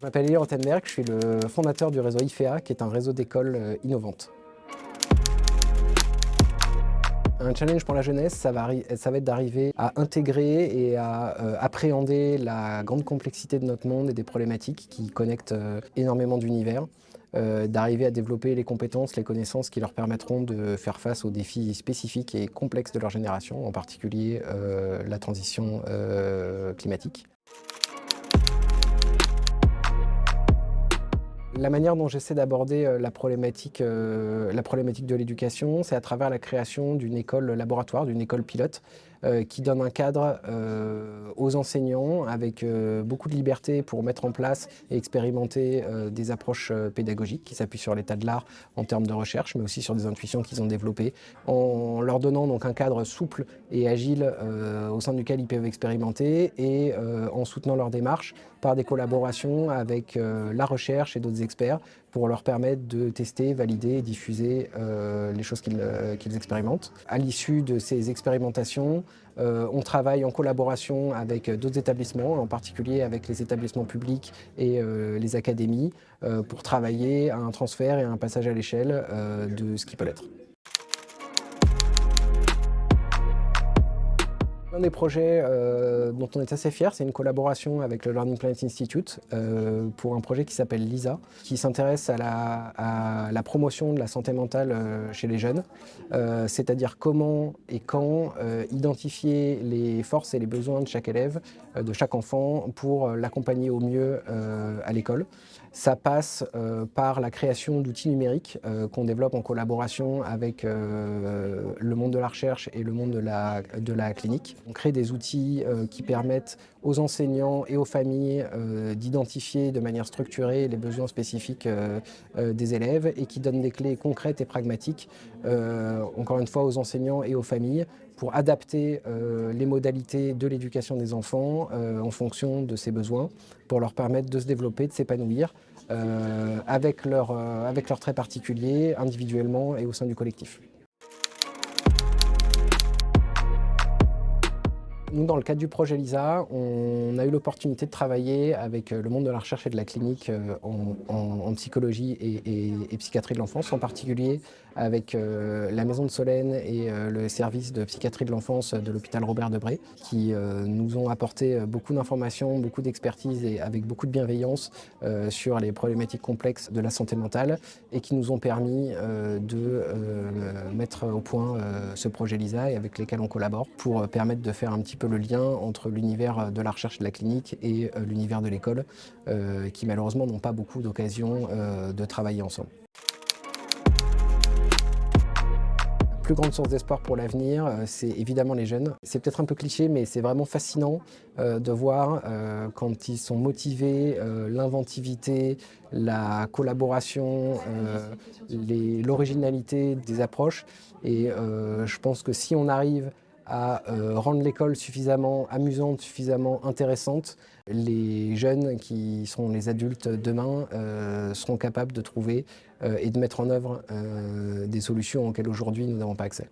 Je m'appelle Elie Rothenberg, je suis le fondateur du réseau IFEA, qui est un réseau d'écoles innovantes. Un challenge pour la jeunesse, ça va être d'arriver à intégrer et à appréhender la grande complexité de notre monde et des problématiques qui connectent énormément d'univers, d'arriver à développer les compétences, les connaissances qui leur permettront de faire face aux défis spécifiques et complexes de leur génération, en particulier la transition climatique. La manière dont j'essaie d'aborder la problématique de l'éducation, c'est à travers la création d'une école laboratoire, d'une école pilote, qui donne un cadre aux enseignants avec beaucoup de liberté pour mettre en place et expérimenter des approches pédagogiques qui s'appuient sur l'état de l'art en termes de recherche, mais aussi sur des intuitions qu'ils ont développées, en leur donnant donc un cadre souple et agile au sein duquel ils peuvent expérimenter et en soutenant leur démarche par des collaborations avec la recherche et d'autres experts pour leur permettre de tester, valider et diffuser les choses qu'ils expérimentent. À l'issue de ces expérimentations, on travaille en collaboration avec d'autres établissements, en particulier avec les établissements publics et les académies, pour travailler à un transfert et à un passage à l'échelle de ce qui peut l'être. Un des projets dont on est assez fier, c'est une collaboration avec le Learning Planet Institute pour un projet qui s'appelle LISA, qui s'intéresse à la promotion de la santé mentale chez les jeunes, c'est-à-dire comment et quand identifier les forces et les besoins de chaque élève, de chaque enfant, pour l'accompagner au mieux à l'école. Ça passe par la création d'outils numériques qu'on développe en collaboration avec le monde de la recherche et le monde de la clinique. On crée des outils qui permettent aux enseignants et aux familles d'identifier de manière structurée les besoins spécifiques des élèves et qui donnent des clés concrètes et pragmatiques, encore une fois, aux enseignants et aux familles pour adapter les modalités de l'éducation des enfants en fonction de ces besoins, pour leur permettre de se développer, de s'épanouir avec leurs traits particuliers, individuellement et au sein du collectif. Nous, dans le cadre du projet LISA, on a eu l'opportunité de travailler avec le monde de la recherche et de la clinique en psychologie et psychiatrie de l'enfance, en particulier avec la Maison de Solène et le service de psychiatrie de l'enfance de l'hôpital Robert Debré, qui nous ont apporté beaucoup d'informations, beaucoup d'expertise et avec beaucoup de bienveillance sur les problématiques complexes de la santé mentale et qui nous ont permis de mettre au point ce projet LISA et avec lesquels on collabore pour permettre de faire un petit peu le lien entre l'univers de la recherche et de la clinique et l'univers de l'école, qui malheureusement n'ont pas beaucoup d'occasions de travailler ensemble. La plus grande source d'espoir pour l'avenir, c'est évidemment les jeunes. C'est peut-être un peu cliché, mais c'est vraiment fascinant de voir quand ils sont motivés, l'inventivité, la collaboration, l'originalité des approches. Et je pense que si on arrive à rendre l'école suffisamment amusante, suffisamment intéressante, les jeunes qui seront les adultes demain seront capables de trouver et de mettre en œuvre des solutions auxquelles aujourd'hui nous n'avons pas accès.